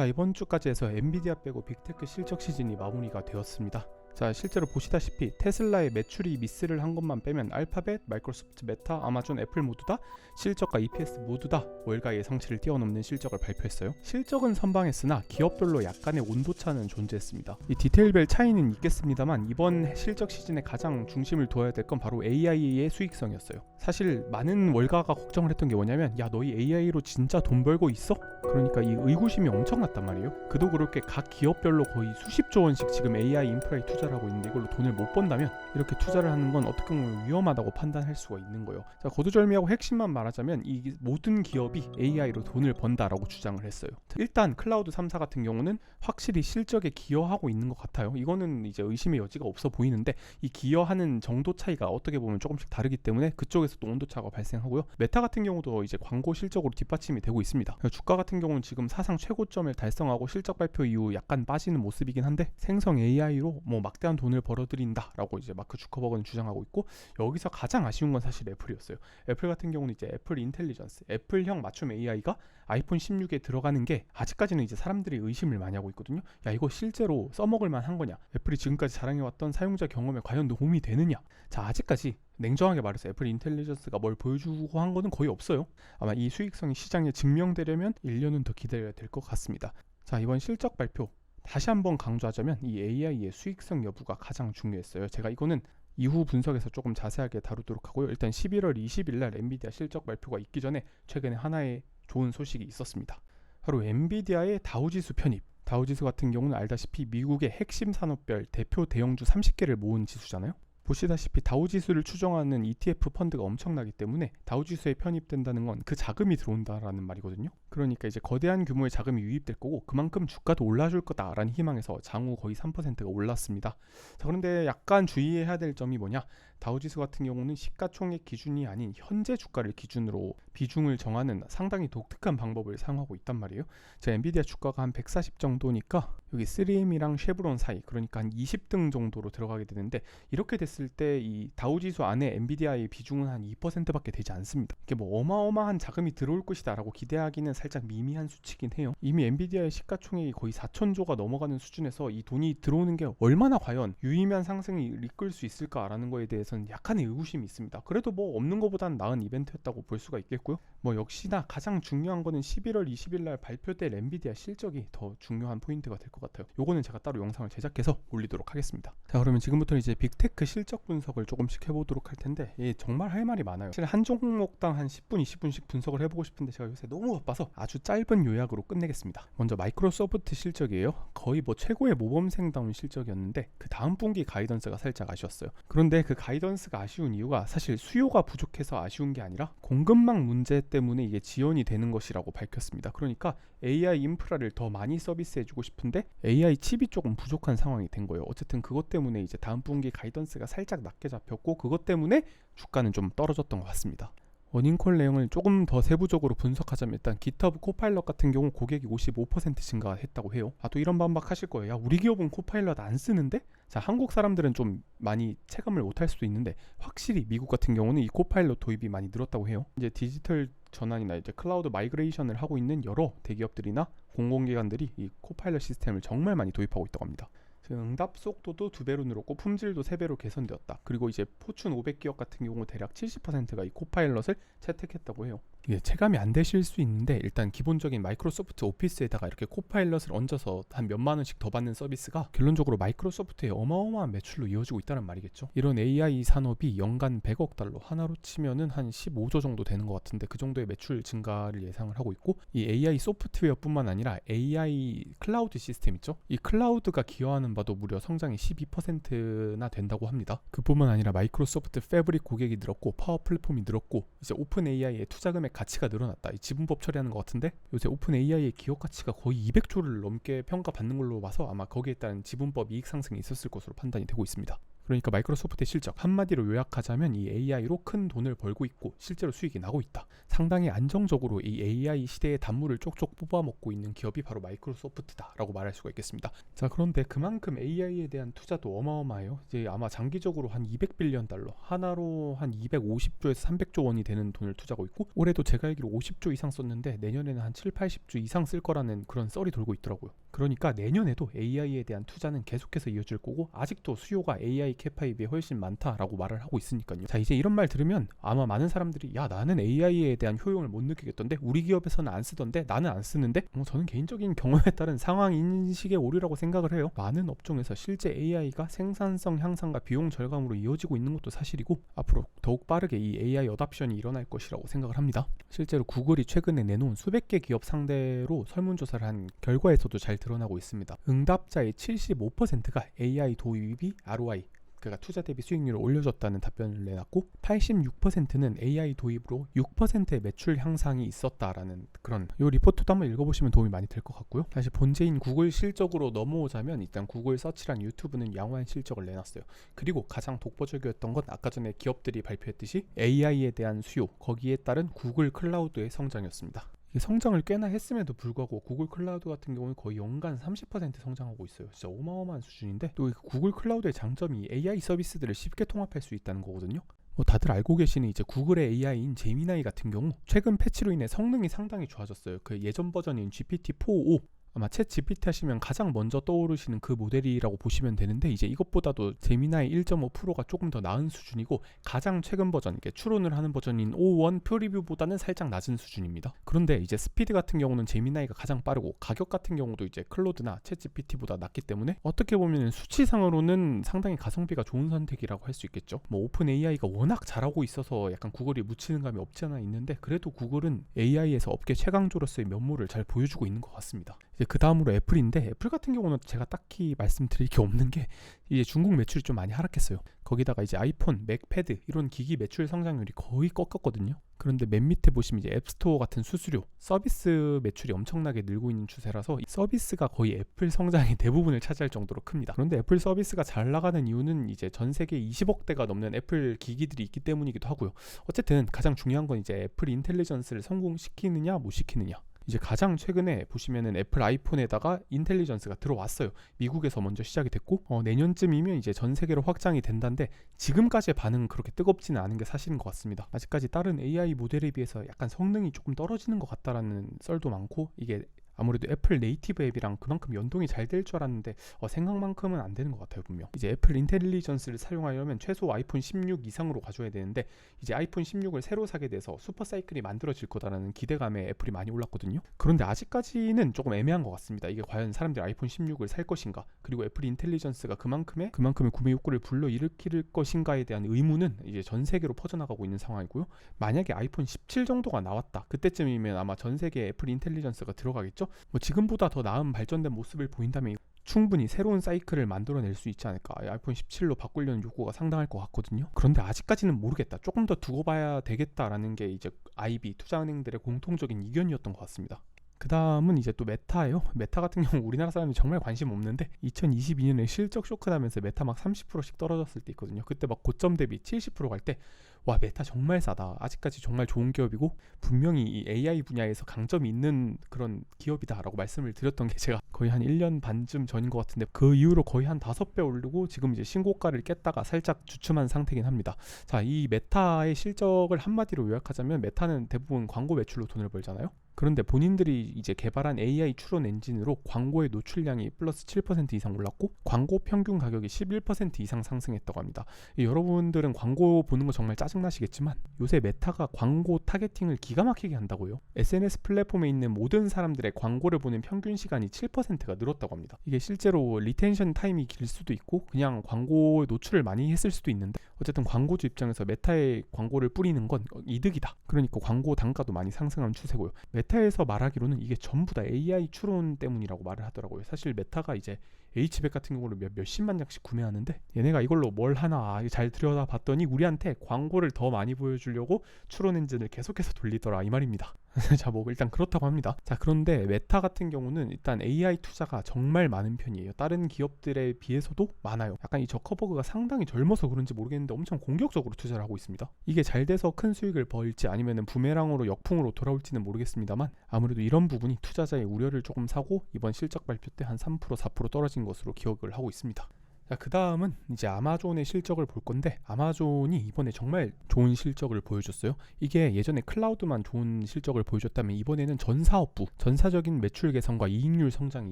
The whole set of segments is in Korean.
자, 이번 주까지 해서 엔비디아 빼고 빅테크 실적 시즌이 마무리가 되었습니다. 자, 실제로 보시다시피 테슬라의 매출이 미스를 한 것만 빼면 알파벳, 마이크로소프트, 메타, 아마존, 애플 모두 다 실적과 EPS 모두 다 월가 예상치를 뛰어넘는 실적을 발표했어요. 실적은 선방했으나 기업별로 약간의 온도차는 존재했습니다. 이 디테일별 차이는 있겠습니다만 이번 실적 시즌에 가장 중심을 두어야 될 건 바로 AI의 수익성이었어요. 사실 많은 월가가 걱정을 했던 게 뭐냐면, 야, 너희 AI로 진짜 돈 벌고 있어? 그러니까 이 의구심이 엄청났단 말이에요. 그도 그렇게 각 기업별로 거의 수십조 원씩 지금 AI 인프라에 투자를 하고 있는데, 이걸로 돈을 못 번다면 이렇게 투자를 하는 건 어떻게 보면 위험하다고 판단할 수가 있는 거예요. 자, 거두절미하고 핵심만 말하자면 이 모든 기업이 AI로 돈을 번다라고 주장을 했어요. 일단 클라우드 3사 같은 경우는 확실히 실적에 기여하고 있는 것 같아요. 이거는 이제 의심의 여지가 없어 보이는데, 이 기여하는 정도 차이가 어떻게 보면 조금씩 다르기 때문에 그쪽에서 또 온도차가 발생하고요. 메타 같은 경우도 이제 광고 실적으로 뒷받침이 되고 있습니다. 주가 같은 경우는 지금 사상 최고점을 달성하고 실적 발표 이후 약간 빠지는 모습이긴 한데, 생성 AI로 뭐 막대한 돈을 벌어들인다라고 이제 마크 주커버그는 주장하고 있고, 여기서 가장 아쉬운 건 사실 애플이었어요. 애플 같은 경우는 이제 애플 인텔리전스, 애플형 맞춤 AI가 아이폰 16에 들어가는 게 아직까지는 이제 사람들이 의심을 많이 하고 있거든요. 야, 이거 실제로 써먹을 만한 거냐? 애플이 지금까지 자랑해왔던 사용자 경험에 과연 도움이 되느냐? 자, 아직까지 냉정하게 말해서 애플 인텔리전스가 뭘 보여주고 한 거는 거의 없어요. 아마 이 수익성이 시장에 증명되려면 1년은 더 기다려야 될 것 같습니다. 자, 이번 실적 발표 다시 한번 강조하자면 이 AI의 수익성 여부가 가장 중요했어요. 제가 이거는 이후 분석에서 조금 자세하게 다루도록 하고요. 일단 11월 20일 날 엔비디아 실적 발표가 있기 전에 최근에 하나의 좋은 소식이 있었습니다. 바로 엔비디아의 다우지수 편입. 다우지수 같은 경우는 알다시피 미국의 핵심 산업별 대표 대형주 30개를 모은 지수잖아요. 보시다시피 다우지수를 추정하는 ETF 펀드가 엄청나기 때문에 다우지수에 편입된다는 건 그 자금이 들어온다라는 말이거든요. 그러니까 이제 거대한 규모의 자금이 유입될 거고, 그만큼 주가도 올라줄 거다라는 희망에서 장우 거의 3%가 올랐습니다. 자, 그런데 약간 주의해야 될 점이 뭐냐? 다우지수 같은 경우는 시가총액 기준이 아닌 현재 주가를 기준으로 비중을 정하는 상당히 독특한 방법을 사용하고 있단 말이에요. 제 엔비디아 주가가 한 140 정도니까 여기 3M이랑 쉐브론 사이, 그러니까 한 20등 정도로 들어가게 되는데, 이렇게 됐을 때 이 다우지수 안에 엔비디아의 비중은 한 2%밖에 되지 않습니다. 이게 뭐 어마어마한 자금이 들어올 것이다 라고 기대하기는 살짝 미미한 수치긴 해요. 이미 엔비디아의 시가총액이 거의 4천조가 넘어가는 수준에서 이 돈이 들어오는 게 얼마나 과연 유의미한 상승이 이끌 수 있을까라는 거에 대해서는 약간의 의구심이 있습니다. 그래도 뭐 없는 것보단 나은 이벤트였다고 볼 수가 있겠고요. 뭐 역시나 가장 중요한 거는 11월 20일 날 발표될 엔비디아 실적이 더 중요한 포인트가 될 것 같아요. 요거는 제가 따로 영상을 제작해서 올리도록 하겠습니다. 자, 그러면 지금부터 이제 빅테크 실적 분석을 조금씩 해보도록 할 텐데, 정말 할 말이 많아요. 사실 한 종목당 한 10분, 20분씩 분석을 해보고 싶은데 제가 요새 너무 바빠서 아주 짧은 요약으로 끝내겠습니다. 먼저 마이크로소프트 실적이에요. 거의 뭐 최고의 모범생다운 실적이었는데, 그 다음 분기 가이던스가 살짝 아쉬웠어요. 그런데 그 가이던스가 아쉬운 이유가 사실 수요가 부족해서 아쉬운 게 아니라 공급망 문제 때문에 이게 지연이 되는 것이라고 밝혔습니다. 그러니까 AI 인프라를 더 많이 서비스해주고 싶은데 AI 칩이 조금 부족한 상황이 된 거예요. 어쨌든 그것 때문에 이제 다음 분기 가이던스가 살짝 낮게 잡혔고, 그것 때문에 주가는 좀 떨어졌던 것 같습니다. 어닝콜 내용을 조금 더 세부적으로 분석하자면, 일단 GitHub 코파일럿 같은 경우 고객이 55% 증가했다고 해요. 또 이런 반박 하실 거예요. 야, 우리 기업은 코파일럿 안 쓰는데? 자, 한국 사람들은 좀 많이 체감을 못할 수도 있는데, 확실히 미국 같은 경우는 이 코파일럿 도입이 많이 늘었다고 해요. 이제 디지털 전환이나 이제 클라우드 마이그레이션을 하고 있는 여러 대기업들이나 공공기관들이 이 코파일럿 시스템을 정말 많이 도입하고 있다고 합니다. 응답 속도도 2배로 늘었고 품질도 3배로 개선되었다. 그리고 이제 포춘 500기업 같은 경우 대략 70%가 이 코파일럿을 채택했다고 해요. 이게 체감이 안 되실 수 있는데, 일단 기본적인 마이크로소프트 오피스에다가 이렇게 코파일럿을 얹어서 한 몇만 원씩 더 받는 서비스가 결론적으로 마이크로소프트의 어마어마한 매출로 이어지고 있다는 말이겠죠. 이런 AI 산업이 연간 100억 달러, 하나로 치면은 한 15조 정도 되는 것 같은데, 그 정도의 매출 증가를 예상을 하고 있고, 이 AI 소프트웨어뿐만 아니라 AI 클라우드 시스템 있죠. 이 클라우드가 기여하는 바도 무려 성장이 12%나 된다고 합니다. 그뿐만 아니라 마이크로소프트 패브릭 고객이 늘었고, 파워 플랫폼이 늘었고, 이제 오픈 AI의 투자금액 가치가 늘어났다. 이 지분법 처리하는 것 같은데, 요새 오픈 AI의 기업 가치가 거의 200조를 넘게 평가받는 걸로 봐서 아마 거기에 따른 지분법 이익 상승이 있었을 것으로 판단이 되고 있습니다. 그러니까 마이크로소프트의 실적 한마디로 요약하자면 이 AI로 큰 돈을 벌고 있고 실제로 수익이 나고 있다. 상당히 안정적으로 이 AI 시대의 단물을 쪽쪽 뽑아먹고 있는 기업이 바로 마이크로소프트다라고 말할 수가 있겠습니다. 자, 그런데 그만큼 AI에 대한 투자도 어마어마해요. 이제 아마 장기적으로 한 200빌리언 달러, 하나로 한 250조에서 300조 원이 되는 돈을 투자하고 있고, 올해도 제가 알기로 50조 이상 썼는데 내년에는 한 7, 80조 이상 쓸 거라는 그런 썰이 돌고 있더라고요. 그러니까 내년에도 AI에 대한 투자는 계속해서 이어질 거고, 아직도 수요가 AI 캐파에 비해 훨씬 많다라고 말을 하고 있으니까요. 자, 이제 이런 말 들으면 아마 많은 사람들이 야, 나는 AI에 대한 효용을 못 느끼겠던데, 우리 기업에서는 안 쓰던데, 나는 안 쓰는데, 저는 개인적인 경험에 따른 상황 인식의 오류라고 생각을 해요. 많은 업종에서 실제 AI가 생산성 향상과 비용 절감으로 이어지고 있는 것도 사실이고, 앞으로 더욱 빠르게 이 AI 어답션이 일어날 것이라고 생각을 합니다. 실제로 구글이 최근에 내놓은 수백 개 기업 상대로 설문조사를 한 결과에서도 잘 드러나고 있습니다. 응답자의 75%가 AI 도입이 ROI, 그러니까 투자 대비 수익률을 올려줬다는 답변을 내놨고, 86%는 AI 도입으로 6%의 매출 향상이 있었다라는 그런, 이 리포트도 한번 읽어보시면 도움이 많이 될 것 같고요. 다시 본제인 구글 실적으로 넘어오자면, 일단 구글 서치랑 유튜브는 양호한 실적을 내놨어요. 그리고 가장 독보적이었던 건 아까 전에 기업들이 발표했듯이 AI에 대한 수요, 거기에 따른 구글 클라우드의 성장이었습니다. 성장을 꽤나 했음에도 불구하고 구글 클라우드 같은 경우는 거의 연간 30% 성장하고 있어요. 진짜 어마어마한 수준인데, 또 구글 클라우드의 장점이 AI 서비스들을 쉽게 통합할 수 있다는 거거든요. 다들 알고 계시는 이제 구글의 AI인 제미나이 같은 경우 최근 패치로 인해 성능이 상당히 좋아졌어요. 그 예전 버전인 GPT-4o, 아마 챗 GPT 하시면 가장 먼저 떠오르시는 그 모델이라고 보시면 되는데, 이제 이것보다도 제미나이 1.5%가 조금 더 나은 수준이고, 가장 최근 버전, 이게 추론을 하는 버전인 O1 퓨리뷰보다는 살짝 낮은 수준입니다. 그런데 이제 스피드 같은 경우는 제미나이가 가장 빠르고, 가격 같은 경우도 이제 클로드나 챗 GPT보다 낮기 때문에 어떻게 보면 수치상으로는 상당히 가성비가 좋은 선택이라고 할 수 있겠죠. 오픈 AI가 워낙 잘하고 있어서 약간 구글이 묻히는 감이 없지 않아 있는데, 그래도 구글은 AI에서 업계 최강조로서의 면모를 잘 보여주고 있는 것 같습니다. 그 다음으로 애플인데, 애플 같은 경우는 제가 딱히 말씀드릴 게 없는 게, 이제 중국 매출이 좀 많이 하락했어요. 거기다가 이제 아이폰, 맥패드 이런 기기 매출 성장률이 거의 꺾였거든요. 그런데 맨 밑에 보시면 이제 앱스토어 같은 수수료, 서비스 매출이 엄청나게 늘고 있는 추세라서 이 서비스가 거의 애플 성장의 대부분을 차지할 정도로 큽니다. 그런데 애플 서비스가 잘 나가는 이유는 이제 전 세계 20억대가 넘는 애플 기기들이 있기 때문이기도 하고요. 어쨌든 가장 중요한 건 이제 애플 인텔리전스를 성공시키느냐 못 시키느냐. 이제 가장 최근에 보시면은 애플 아이폰에다가 인텔리전스가 들어왔어요. 미국에서 먼저 시작이 됐고, 내년쯤이면 이제 전 세계로 확장이 된다는데, 지금까지의 반응은 그렇게 뜨겁지는 않은 게 사실인 것 같습니다. 아직까지 다른 AI 모델에 비해서 약간 성능이 조금 떨어지는 것 같다라는 썰도 많고, 이게 아무래도 애플 네이티브 앱이랑 그만큼 연동이 잘 될 줄 알았는데 생각만큼은 안 되는 것 같아요. 분명 이제 애플 인텔리전스를 사용하려면 최소 아이폰 16 이상으로 가져야 되는데, 이제 아이폰 16을 새로 사게 돼서 슈퍼 사이클이 만들어질 거다라는 기대감에 애플이 많이 올랐거든요. 그런데 아직까지는 조금 애매한 것 같습니다. 이게 과연 사람들이 아이폰 16을 살 것인가, 그리고 애플 인텔리전스가 그만큼의 구매 욕구를 불러일으킬 것인가에 대한 의문은 이제 전 세계로 퍼져나가고 있는 상황이고요. 만약에 아이폰 17 정도가 나왔다, 그때쯤이면 아마 전 세계에 애플 인텔리전스가 들어가겠죠. 지금보다 더 나은 발전된 모습을 보인다면 충분히 새로운 사이클을 만들어낼 수 있지 않을까. 아이폰 17로 바꾸려는 욕구가 상당할 것 같거든요. 그런데 아직까지는 모르겠다, 조금 더 두고 봐야 되겠다라는 게 이제 IB 투자은행들의 공통적인 의견이었던 것 같습니다. 그 다음은 이제 또 메타예요. 메타 같은 경우 우리나라 사람이 정말 관심 없는데, 2022년에 실적 쇼크 나면서 메타 막 30%씩 떨어졌을 때 있거든요. 그때 막 고점 대비 70% 갈 때, 와, 메타 정말 싸다, 아직까지 정말 좋은 기업이고 분명히 이 AI 분야에서 강점이 있는 그런 기업이다 라고 말씀을 드렸던 게 제가 거의 한 1년 반쯤 전인 것 같은데, 그 이후로 거의 한 5배 오르고 지금 이제 신고가를 깼다가 살짝 주춤한 상태긴 합니다. 자, 이 메타의 실적을 한마디로 요약하자면, 메타는 대부분 광고 매출로 돈을 벌잖아요. 그런데 본인들이 이제 개발한 AI 추론 엔진으로 광고의 노출량이 플러스 7% 이상 올랐고, 광고 평균 가격이 11% 이상 상승했다고 합니다. 여러분들은 광고 보는 거 정말 짜증나시겠지만, 요새 메타가 광고 타겟팅을 기가 막히게 한다고요. SNS 플랫폼에 있는 모든 사람들의 광고를 보는 평균 시간이 7%가 늘었다고 합니다. 이게 실제로 리텐션 타임이 길 수도 있고 그냥 광고 노출을 많이 했을 수도 있는데, 어쨌든 광고주 입장에서 메타에 광고를 뿌리는 건 이득이다. 그러니까 광고 단가도 많이 상승한 추세고요. 메타에서 말하기로는 이게 전부 다 AI 추론 때문이라고 말을 하더라고요. 사실 메타가 이제 H백 같은 경우는 몇십만 장씩 구매하는데, 얘네가 이걸로 뭘 하나 잘 들여다봤더니 우리한테 광고를 더 많이 보여주려고 추론 엔진을 계속해서 돌리더라, 이 말입니다. 자, 뭐 일단 그렇다고 합니다. 자, 그런데 메타 같은 경우는 일단 AI 투자가 정말 많은 편이에요. 다른 기업들에 비해서도 많아요. 약간 이 저커버그가 상당히 젊어서 그런지 모르겠는데 엄청 공격적으로 투자를 하고 있습니다. 이게 잘 돼서 큰 수익을 벌지 아니면은 부메랑으로 역풍으로 돌아올지는 모르겠습니다만 아무래도 이런 부분이 투자자의 우려를 조금 사고 이번 실적 발표 때 한 3% 4% 떨어진 것으로 기억을 하고 있습니다. 자, 그 다음은 이제 아마존의 실적을 볼 건데 아마존이 이번에 정말 좋은 실적을 보여줬어요. 이게 예전에 클라우드만 좋은 실적을 보여줬다면 이번에는 전 사업부, 전사적인 매출 개선과 이익률 성장이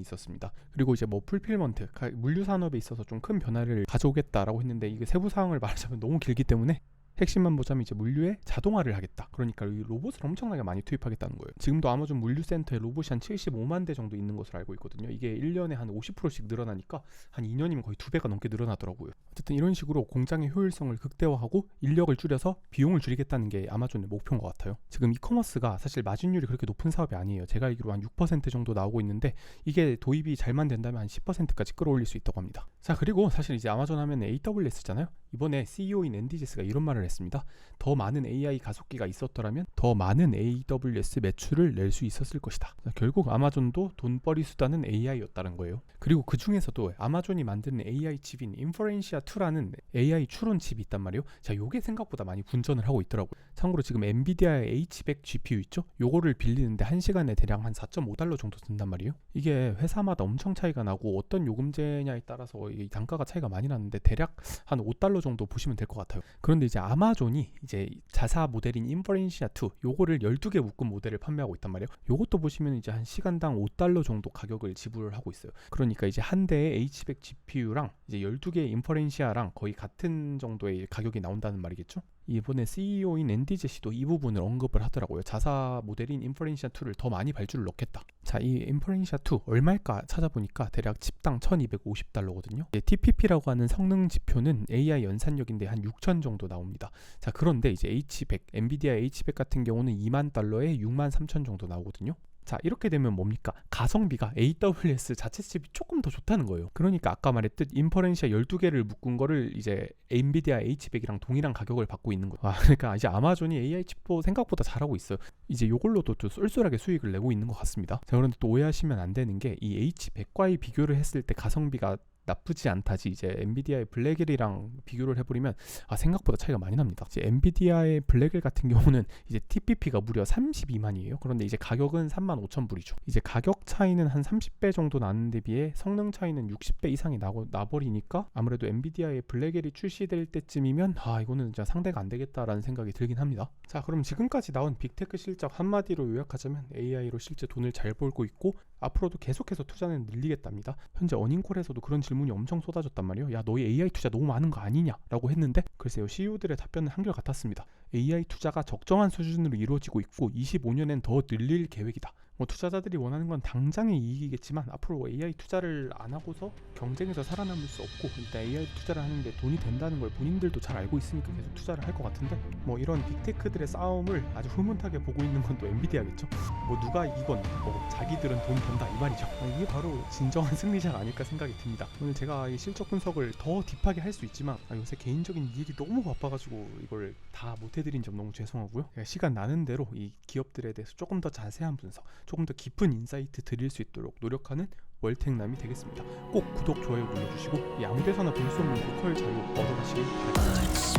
있었습니다. 그리고 이제 뭐 풀필먼트, 물류 산업에 있어서 좀 큰 변화를 가져오겠다라고 했는데 이게 세부 사항을 말하자면 너무 길기 때문에 핵심만 보자면 이제 물류에 자동화를 하겠다. 그러니까 이 로봇을 엄청나게 많이 투입하겠다는 거예요. 지금도 아마존 물류센터에 로봇이 한 75만 대 정도 있는 것으로 알고 있거든요. 이게 1년에 한 50%씩 늘어나니까 한 2년이면 거의 2배가 넘게 늘어나더라고요. 어쨌든 이런 식으로 공장의 효율성을 극대화하고 인력을 줄여서 비용을 줄이겠다는 게 아마존의 목표인 것 같아요. 지금 이커머스가 사실 마진율이 그렇게 높은 사업이 아니에요. 제가 알기로 한 6% 정도 나오고 있는데 이게 도입이 잘만 된다면 한 10%까지 끌어올릴 수 있다고 합니다. 자, 그리고 사실 이제 아마존 하면 AWS잖아요. 이번에 CEO인 앤디 제스가 이런 말을 했습니다. 더 많은 AI 가속기가 있었더라면 더 많은 AWS 매출을 낼 수 있었을 것이다. 자, 결국 아마존도 돈벌이 수단은 AI였다는 거예요. 그리고 그 중에서도 아마존이 만드는 AI 칩인 인퍼렌시아 2라는 AI 추론 칩이 있단 말이에요. 자, 요게 생각보다 많이 분전을 하고 있더라고요. 참고로 지금 엔비디아의 H100 GPU 있죠? 요거를 빌리는데 1시간에 대략 한 4.5달러 정도 든단 말이에요. 이게 회사마다 엄청 차이가 나고 어떤 요금제냐에 따라서 이 단가가 차이가 많이 나는데 대략 한 5달러 정도 보시면 될 것 같아요. 그런데 이제 아마존이 이제 자사 모델인 인퍼렌시아 2 요거를 12개 묶은 모델을 판매하고 있단 말이에요. 요것도 보시면 이제 한 시간당 5달러 정도 가격을 지불을 하고 있어요. 그러니까 이제 한 대의 H100 GPU랑 이제 12개의 인퍼렌시아랑 거의 같은 정도의 가격이 나온다는 말이겠죠. 이번에 CEO인 앤디 제시도 이 부분을 언급을 하더라고요. 자사 모델인 인퍼렌시아 2를 더 많이 발주를 넣겠다. 자, 이 인퍼렌시아 2 얼마일까 찾아보니까 대략 칩당 1250달러거든요. TPP라고 하는 성능 지표는 AI 연산력인데 한 6천 정도 나옵니다. 자, 그런데 이제 H100, 엔비디아 H100 같은 경우는 2만 달러에 6만 3천 정도 나오거든요. 자, 이렇게 되면 뭡니까? 가성비가 AWS 자체 칩이 조금 더 좋다는 거예요. 그러니까 아까 말했듯 인퍼렌시아 12개를 묶은 거를 이제 엔비디아 H100이랑 동일한 가격을 받고 있는 거예요. 그러니까 이제 아마존이 AI 칩도 생각보다 잘하고 있어요. 이제 이걸로도 또 쏠쏠하게 수익을 내고 있는 것 같습니다. 자, 그런데 또 오해하시면 안 되는 게 이 H100과의 비교를 했을 때 가성비가 나쁘지 않다지 이제 엔비디아의 블랙엘이랑 비교를 해버리면 생각보다 차이가 많이 납니다. 이제 엔비디아의 블랙엘 같은 경우는 이제 TPP가 무려 32만이에요. 그런데 이제 가격은 35,000불이죠. 이제 가격 차이는 한 30배 정도 나는 데 비해 성능 차이는 60배 이상이 나버리니까 아무래도 엔비디아의 블랙엘이 출시될 때쯤이면 이거는 진짜 상대가 안 되겠다라는 생각이 들긴 합니다. 자, 그럼 지금까지 나온 빅테크 실적 한마디로 요약하자면 AI로 실제 돈을 잘 벌고 있고 앞으로도 계속해서 투자는 늘리겠답니다. 현재 어닝콜에서도 그런 질문이 엄청 쏟아졌단 말이에요. 야, 너희 AI 투자 너무 많은 거 아니냐? 라고 했는데 글쎄요, CEO들의 답변은 한결같았습니다. AI 투자가 적정한 수준으로 이루어지고 있고 25년엔 더 늘릴 계획이다. 투자자들이 원하는 건 당장의 이익이겠지만 앞으로 AI 투자를 안 하고서 경쟁에서 살아남을 수 없고 일단 AI 투자를 하는데 돈이 된다는 걸 본인들도 잘 알고 있으니까 계속 투자를 할 것 같은데 이런 빅테크들의 싸움을 아주 흐뭇하게 보고 있는 건 또 엔비디아겠죠. 누가 이건 자기들은 돈 번다 이 말이죠. 이게 바로 진정한 승리자가 아닐까 생각이 듭니다. 오늘 제가 이 실적 분석을 더 딥하게 할 수 있지만 요새 개인적인 일이 너무 바빠가지고 이걸 다 못해드린 점 너무 죄송하고요. 시간 나는 대로 이 기업들에 대해서 조금 더 자세한 분석, 조금 더 깊은 인사이트 드릴 수 있도록 노력하는 월텍남이 되겠습니다. 꼭 구독, 좋아요 눌러주시고 아무 데서나 볼 수 없는 보컬 자유 얻어가시길 바랍니다.